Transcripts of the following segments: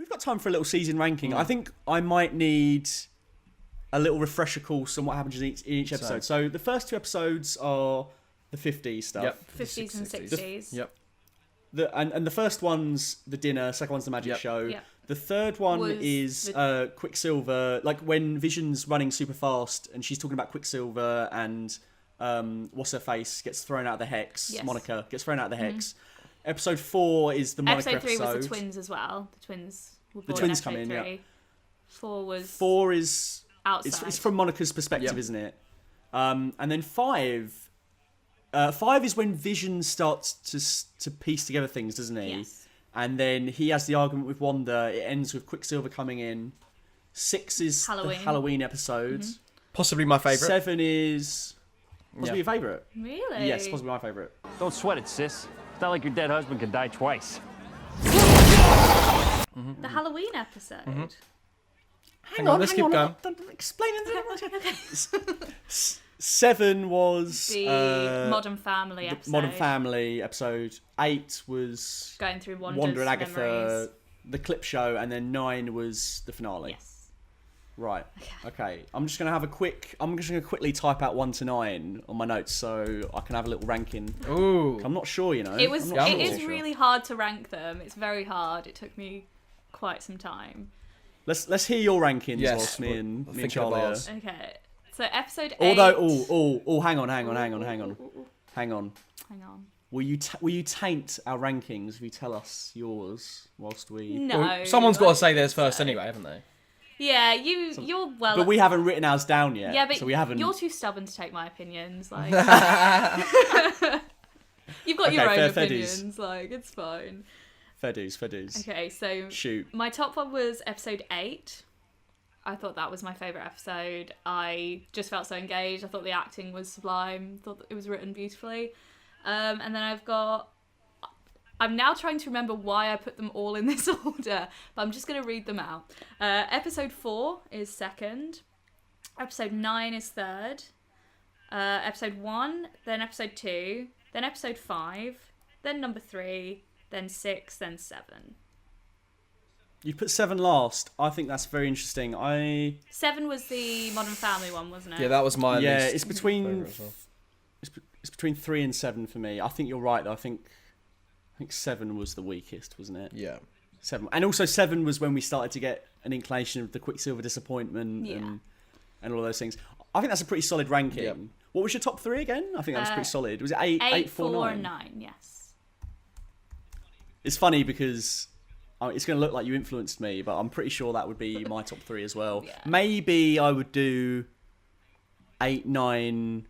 we've got time for a little season ranking. I think I might need a little refresher course on what happens in each episode. So the first 2 episodes are the 50s stuff. Yep. 50s and 60s. Yep. And the first one's the dinner, second one's the magic show. Yep. The third one is Quicksilver, like when Vision's running super fast and she's talking about Quicksilver and what's her face gets thrown out of the hex. Yes. Monica gets thrown out of the hex. Episode 4 is the Monica episode. 3 episode. was the twins as well. The twins were born The twins in come in, episode 3. yeah. 4 is 4 is outside. it's from Monica's perspective, isn't it? And then 5 is when Vision starts to piece together things, doesn't he? Yes. And then he has the argument with Wanda. It ends with Quicksilver coming in. 6 is the Halloween episode. Possibly my favourite. 7 is possibly your favourite. Really? Yes, possibly my favourite. Don't sweat it, sis. It's not like your dead husband could die twice. The Halloween episode. Hang on, let's keep going. Explain it. 7 was The Modern Family episode. Modern Family episode. 8 was Going through Wanda's Wanda and Agatha, memories. the clip show, and then 9 was the finale. Yes. Right. Okay. I'm just gonna quickly type out 1 to 9 on my notes so I can have a little ranking. Ooh. I'm not sure, you know. It was. I'm not It sure. is really hard to rank them. It's very hard. It took me quite some time. Let's hear your rankings, Yes, whilst me and thinking of Charlie. ours. Okay. So episode 8. Although, hang on. Hang on. Will you taint our rankings if you tell us yours whilst we? No. Well, someone's got to say theirs first anyway, haven't they? Yeah, you're well. But we haven't written ours down yet. Yeah, but so we haven't. You're too stubborn to take my opinions. Like, you've got your Okay, own fair dues. opinions. Like, it's fine. Fair dues. Okay, so Shoot. my top one was episode 8. I thought that was my favourite episode. I just felt so engaged. I thought the acting was sublime. Thought that it was written beautifully. And then I'm now trying to remember why I put them all in this order, but I'm just going to read them out. Episode 4 is second. Episode 9 is third. Episode 1, then episode 2, then episode 5, then number 3, then 6, then 7. You put 7 last. I think that's very interesting. 7 was the Modern Family one, wasn't it? Yeah, that was my Yeah, least it's between favourite as well. it's between 3 and 7 for me. I think you're right though. I think 7 was the weakest, wasn't it? Yeah. 7, and also 7 was when we started to get an inclination of the Quicksilver disappointment and all those things. I think that's a pretty solid ranking. Yep. What was your top 3 again? I think that was pretty solid. Was it 8, 4, 9? Yes. It's funny because it's going to look like you influenced me, but I'm pretty sure that would be my top 3 as well. Yeah. Maybe I would do 8, 9,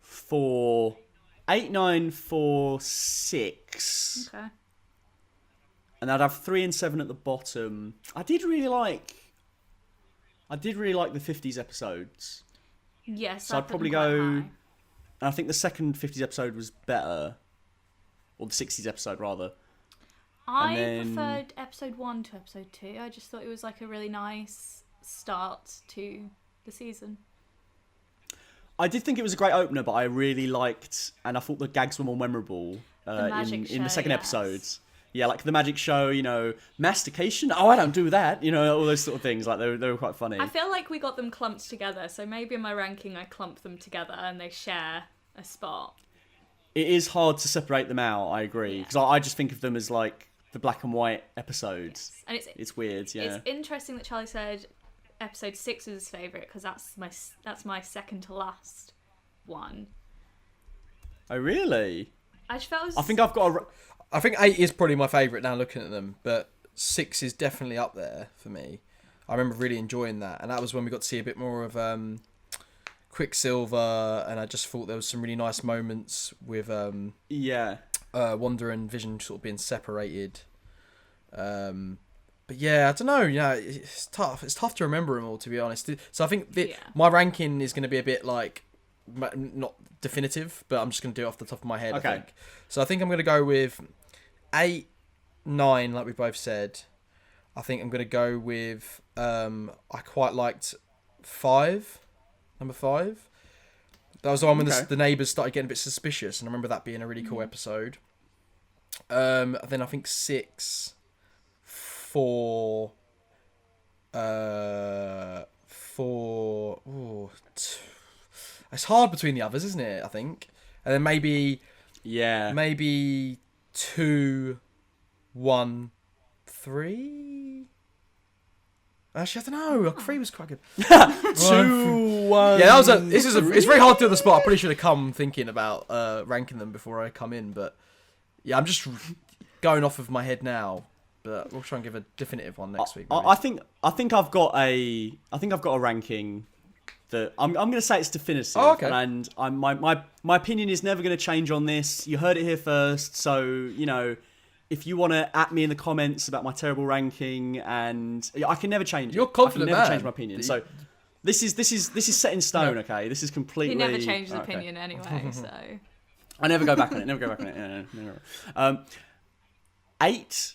4... 8, 9, 4, 6. Okay. And I'd have 3 and 7 at the bottom. I did really like the 50s episodes. Yes, So I'd put probably them quite go... high. And I think the second 50s episode was better. Or the 60s episode, rather. I then- preferred episode 1 to episode 2. I just thought it was like a really nice start to the season. I did think it was a great opener, but I really liked... And I thought the gags were more memorable magic in the show, second yes. episode. Yeah, like the magic show, mastication. Oh, I don't do that. All those sort of things. Like, they were quite funny. I feel like we got them clumped together, so maybe in my ranking I clump them together and they share a spot. It is hard to separate them out, I agree. Because I just think of them as, like, the black and white episodes. Yes. And It's weird, yeah. It's interesting that Charlie said episode 6 was his favourite, because that's my second to last one. Oh, really? I just felt it was... I think I've got I think 8 is probably my favourite now looking at them, but 6 is definitely up there for me. I remember really enjoying that, and that was when we got to see a bit more of Quicksilver, and I just thought there was some really nice moments with Wanda and Vision sort of being separated. But yeah, I don't know. It's tough. It's tough to remember them all, to be honest. So I think my ranking is going to be a bit like not definitive, but I'm just going to do it off the top of my head. Okay. I think. So I think I'm going to go with 8, 9, like we both said. I think I'm going to go with. I quite liked 5. Number 5. That was the one when the neighbours started getting a bit suspicious, and I remember that being a really cool episode. Then I think 6. for it's hard between the others, isn't it? I think, and then maybe 2, 1, 3. Actually, I don't know. Like, 3 was quite good. 2, 1. Yeah, it's very hard to do on the spot. I probably should have come thinking about ranking them before I come in, but yeah, I'm just going off of my head now. But we'll try and give a definitive one next week. I think I've got a ranking that I'm going to say it's definitive. Oh, okay. And my opinion is never going to change on this. You heard it here first, so if you want to at me in the comments about my terrible ranking, and I can never change it. You're confident, I can never man. change my opinion. So this is set in stone. Okay, this is completely. He never changes opinion anyway, so. I never go back on it. Never. 8,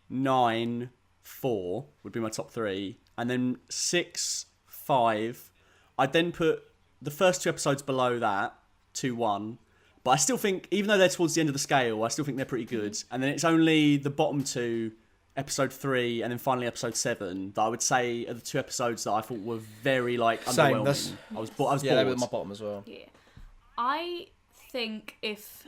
9, 4 would be my top 3, and then 6, 5. I'd then put the first 2 episodes below that, 2, 1. But I still think, even though they're towards the end of the scale, I still think they're pretty good. And then it's only the bottom 2, episode 3, and then finally episode 7, that I would say are the 2 episodes that I thought were very underwhelming. I was bored. Yeah, they were my bottom as well. Yeah, I think if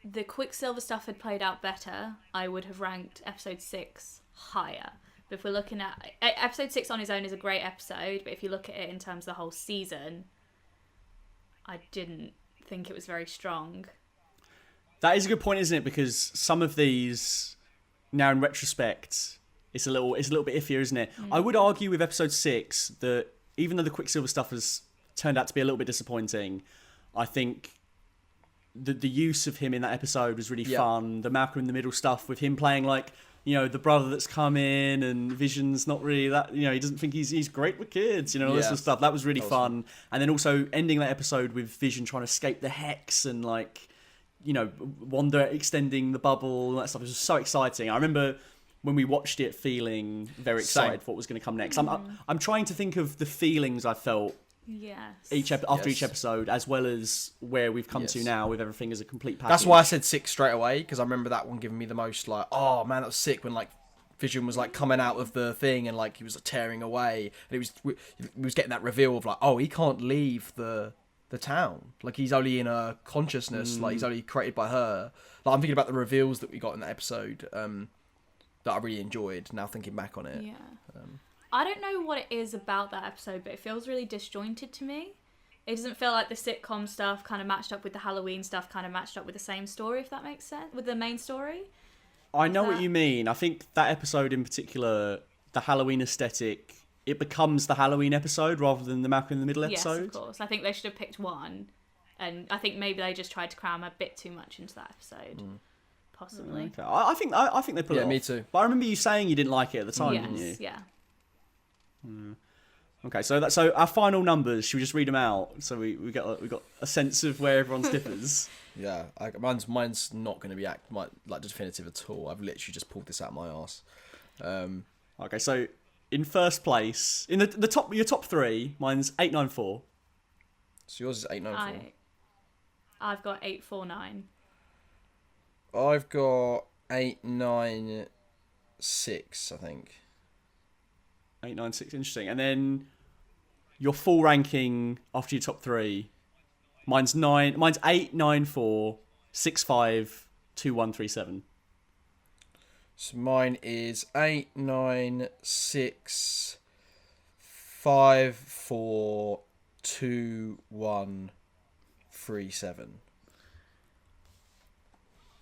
the Quicksilver stuff had played out better, I would have ranked episode 6 higher. But if we're looking at episode 6 on his own is a great episode, but if you look at it in terms of the whole season, I didn't think it was very strong. That is a good point, isn't it? Because some of these, now in retrospect, it's a little bit iffier, isn't it? I would argue with episode 6 that even though the Quicksilver stuff has turned out to be a little bit disappointing, I think the use of him in that episode was really fun. The Malcolm in the Middle stuff with him playing the brother that's come in, and Vision's not really that, he doesn't think he's great with kids, all this sort of stuff. That was really fun. And then also ending that episode with Vision trying to escape the hex and Wanda extending the bubble and that stuff. It was so exciting. I remember when we watched it feeling very excited for what was going to come next. I'm trying to think of the feelings I felt after each episode, as well as where we've come to now with everything as a complete package. That's why I said 6 straight away, because I remember that one giving me the most oh man, that was sick when Vision was coming out of the thing and he was tearing away, and he was getting that reveal of he can't leave the town, he's only in a consciousness, he's only created by her. I'm thinking about the reveals that we got in that episode that I really enjoyed, now thinking back on it. I don't know what it is about that episode, but it feels really disjointed to me. It doesn't feel like the sitcom stuff kind of matched up with the Halloween stuff, kind of matched up with the same story, if that makes sense, with the main story. I know what you mean. I think that episode in particular, the Halloween aesthetic, it becomes the Halloween episode rather than the Malcolm in the Middle episode. Yes, of course. I think they should have picked one, and I think maybe they just tried to cram a bit too much into that episode. Possibly. Okay. I think they put it off. Yeah, me too. But I remember you saying you didn't like it at the time, didn't you? Yeah. Okay, so our final numbers, should we just read them out so we got a sense of where everyone's differs? Yeah, mine's not going to be definitive at all. I've literally just pulled this out of my arse. Okay, so in first place, in the top, your top 3, mine's 894. So yours is 894. I've got 849. I've got 896, I think. 896, interesting. And then your full ranking after your top 3, mine's 894, 65, 2137. So mine is 896, 54, 2137.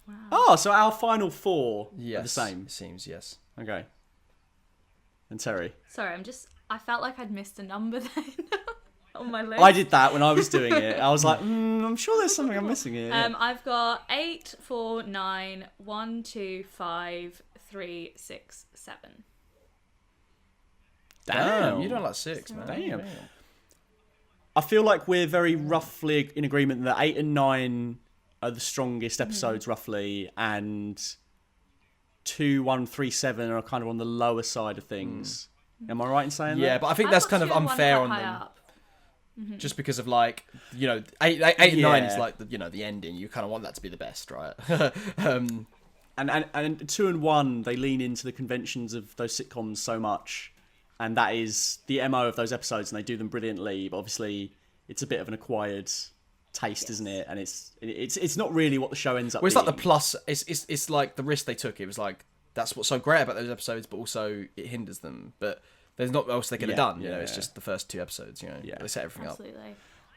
Wow. Oh, so our final 4 are the same. It seems, yes. Okay. And TERI. Sorry, I felt like I'd missed a number then on my list. I did that when I was doing it. I was like, I'm sure there's something I'm missing here. I've got 8, 4, 9, 1, 2, 5, 3, 6, 7. Damn. You don't like 6, man. Damn. I feel like we're very roughly in agreement that 8 and 9 are the strongest episodes, roughly, and 2, 1, 3, 7 are kind of on the lower side of things. Am I right in saying that? Yeah, but I think that's kind of unfair on them. Up. Just because of 8 and 9 is the ending. You kind of want that to be the best, right? and 2 and 1, they lean into the conventions of those sitcoms so much, and that is the MO of those episodes, and they do them brilliantly. But obviously, it's a bit of an acquired taste, isn't it? And it's not really what the show ends up. Well, it's being. like the plus. It's like the risk they took. It was like that's what's so great about those episodes, but also it hinders them. But there's not what else they could have done. You know, it's just the first 2 episodes. You know, they set everything up.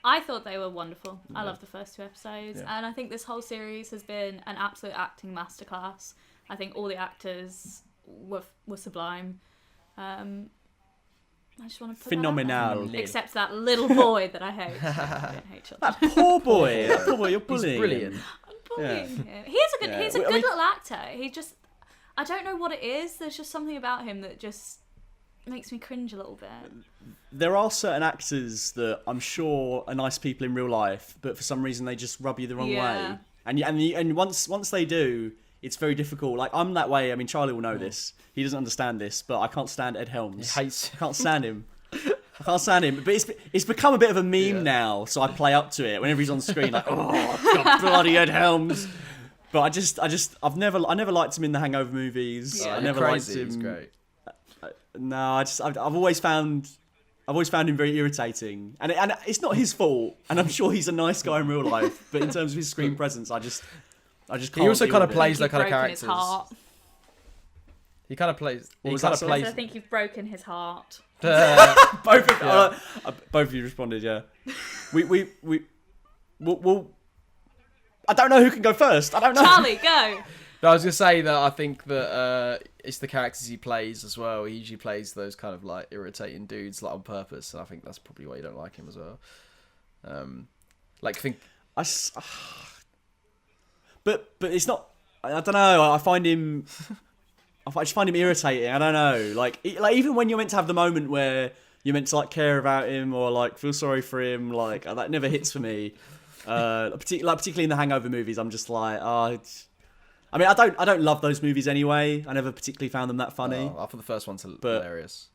I thought they were wonderful. I love the first 2 episodes, and I think this whole series has been an absolute acting masterclass. I think all the actors were sublime. I just want to put phenomenal, that except that little boy that I hate. I don't hate children. That poor boy, you're bullying. He's brilliant. I'm bullying him. He's a good little actor. I don't know what it is. There's just something about him that just makes me cringe a little bit. There are certain actors that I'm sure are nice people in real life, but for some reason they just rub you the wrong way. And once they do, it's very difficult. Like, I'm that way. I mean, Charlie will know this. He doesn't understand this, but I can't stand Ed Helms. He hates. I can't stand him. But it's become a bit of a meme now, so I play up to it whenever he's on screen. Like, oh God, bloody Ed Helms. But I never liked him in the Hangover movies. I never liked him. He's great. No, I've always found him very irritating, and it's not his fault. And I'm sure he's a nice guy in real life, but in terms of his screen presence, I just can't. He also kind of deal with plays it. those kind of You've broken his characters. heart. He kind of plays. What He was kind that, of sorry? plays. I think you've broken his heart. Both of you responded. Yeah, we'll I don't know who can go first. I don't know. Charlie, go. No, I was gonna say that I think that it's the characters he plays as well. He usually plays those kind of like irritating dudes like on purpose, and I think that's probably why you don't like him as well. But it's not. I don't know. I find him. I just find him irritating. I don't know. Like even when you're meant to have the moment where you're meant to like care about him or like feel sorry for him, like that never hits for me. Particularly in the Hangover movies, I'm just like, I mean, I don't love those movies anyway. I never particularly found them that funny. I thought the first one's hilarious.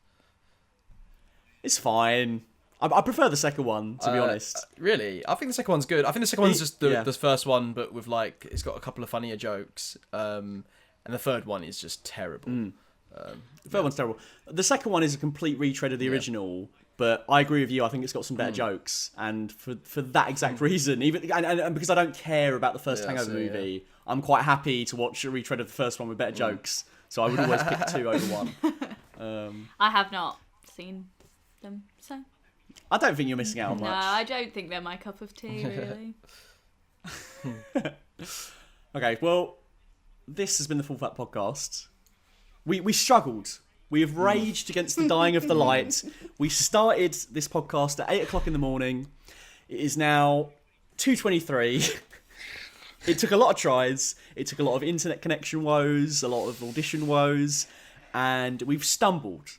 It's fine. I prefer the second one, to be honest. Really? I think the second one's good. I think the second one's just the first one, but with like, it's got a couple of funnier jokes. And the third one is just terrible. The third one's terrible. The second one is a complete retread of the original, but I agree with you. I think it's got some better jokes, and for that exact reason, even and because I don't care about the first Hangover movie, I'm quite happy to watch a retread of the first one with better jokes. So I would always pick 2 over 1. I have not seen them, so I don't think you're missing out on much. no, I don't think they're my cup of tea, really. Okay, well, this has been the Full Fat Podcast. We struggled. We have raged against the dying of the light. We started this podcast at 8 o'clock in the morning. It is now 2:23. It took a lot of tries. It took a lot of internet connection woes, a lot of audition woes, and we've stumbled.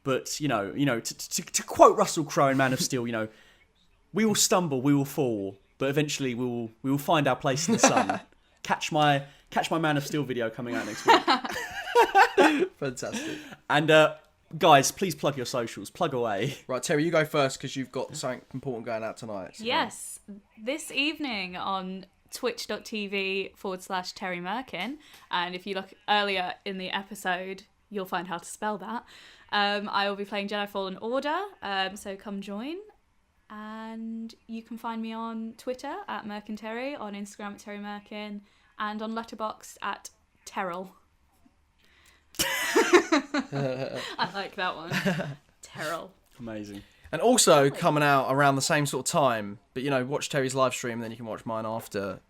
But, you know, to quote Russell Crowe in Man of Steel, we will stumble, we will fall, but eventually we will find our place in the sun. Catch my Man of Steel video coming out next week. Fantastic. And guys, please plug your socials. Plug away. Right, Terry, you go first because you've got something important going out tonight. So. Yes, this evening on twitch.tv/Terry Merkin, and if you look earlier in the episode, you'll find how to spell that. I will be playing Jedi Fallen Order, so come join. And you can find me on Twitter at MerkinTerry, on Instagram at Terry Merkin, and on Letterboxd at Terrell. I like that one. Terrell. Amazing. And also coming out around the same sort of time, but watch Terry's live stream and then you can watch mine after.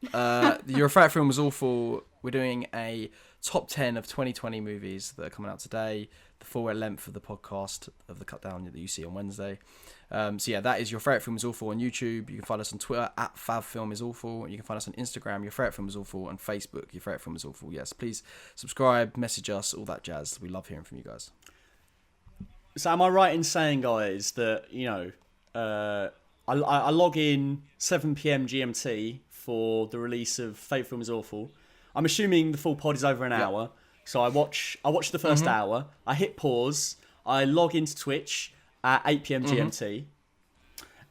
Your favourite film was awful. We're doing a top 10 of 2020 movies that are coming out today. The full length of the podcast of the cut down that you see on Wednesday. So yeah, that is Your Favourite Film is Awful on YouTube. You can find us on Twitter at FavFilmIsAwful. You can find us on Instagram, Your Favourite Film is Awful, and Facebook, Your Favourite Film is Awful. Yes, please subscribe, message us, all that jazz. We love hearing from you guys. So am I right in saying, guys, that, I log in 7 p.m. GMT for the release of Favourite Film is Awful. I'm assuming the full pod is over an hour. So I watch the first hour, I hit pause, I log into Twitch at 8 p.m. GMT,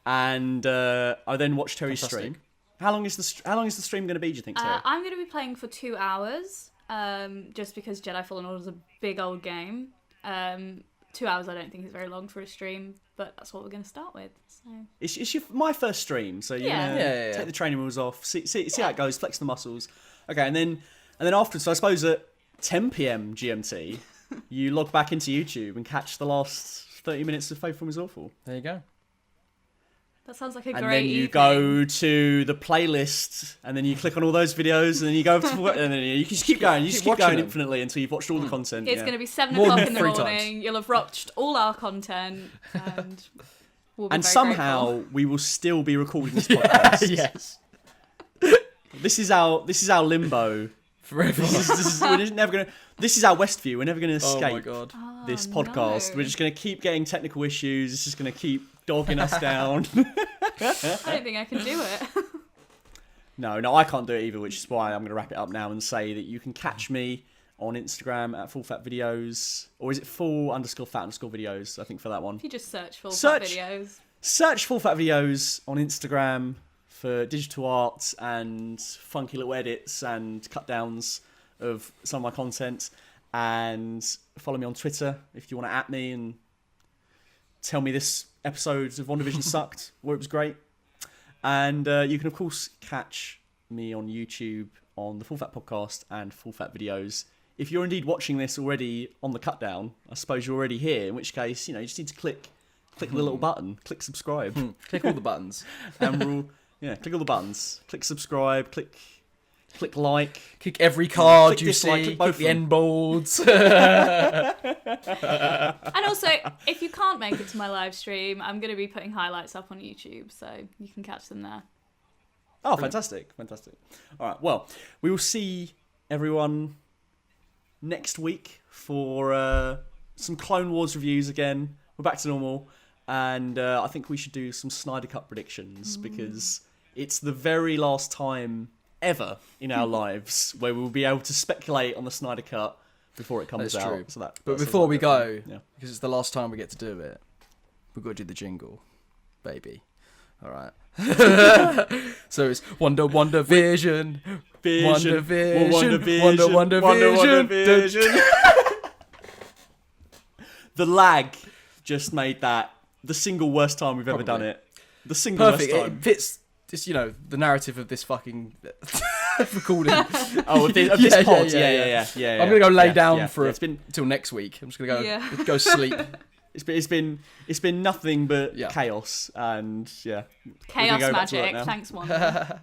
and I then watch Terry's stream. How long is the stream going to be, do you think, Terry? I'm going to be playing for 2 hours. just because Jedi Fallen Order is a big old game. 2 hours I don't think is very long for a stream, but that's what we're going to start with. So It's my first stream, so you're gonna Yeah. take the training wheels off, see how it goes, flex the muscles. Okay, and then afterwards, so I suppose at 10 p.m. GMT, you log back into YouTube and catch the last 30 minutes of Faithful is Awful. There you go. that sounds like a And great then you evening. go to the playlist, and then you click on all those videos, and then you go to, and then you just keep going. You just keep watching going them. infinitely until you've watched all the content. It's yeah. going to be 7 More than o'clock in the 3 morning. times. You'll have watched all our content, and we'll be And very somehow grateful. we will still be recording this podcast. Yes. This is our limbo. Forever. This is our Westview. We're never gonna Oh escape my god. this Oh, podcast. no. We're just gonna keep getting technical issues. It's just gonna keep dogging us down. I don't think I can do it. No, I can't do it either, which is why I'm gonna wrap it up now and say that you can catch me on Instagram at fullfatvideos, or is it full_fat_videos? I think for that one. If you just search for Search- videos. Search Full Fat Videos on Instagram for digital art and funky little edits and cut downs of some of my content, and follow me on Twitter if you want to at me and tell me this episode of WandaVision sucked or it was great. And you can of course catch me on YouTube on the Full Fat Podcast and Full Fat Videos. If you're indeed watching this already on the cut down, I suppose you're already here, in which case, you just need to click the little button, click subscribe. Click all the buttons. And we'll click all the buttons, click subscribe, click like. Click every card Click you dislike, see. click both Click the of them. end boards. And also, if you can't make it to my live stream, I'm going to be putting highlights up on YouTube, so you can catch them there. Oh, fantastic. All right, well, we will see everyone next week for some Clone Wars reviews again. We're back to normal, and I think we should do some Snyder Cut predictions because it's the very last time ever in our lives where we'll be able to speculate on the Snyder Cut before it comes That's out. true. So that, But that's before we go, yeah. because it's the last time we get to do it, we've got to do the jingle, baby. All right. So it's WandaVision. Vision. WandaVision. WandaVision. The lag just made that the single worst time we've ever done Probably. it. The single Perfect. worst It time. fits. Just the narrative of this fucking recording. Oh, of this Yeah, pod. yeah. Yeah. I'm gonna go lay Yeah, down yeah, for yeah. It's been until next week. I'm just gonna Yeah. go sleep. it's been nothing but Yeah. chaos and yeah. Chaos go back to work magic. now. Thanks, Wanda.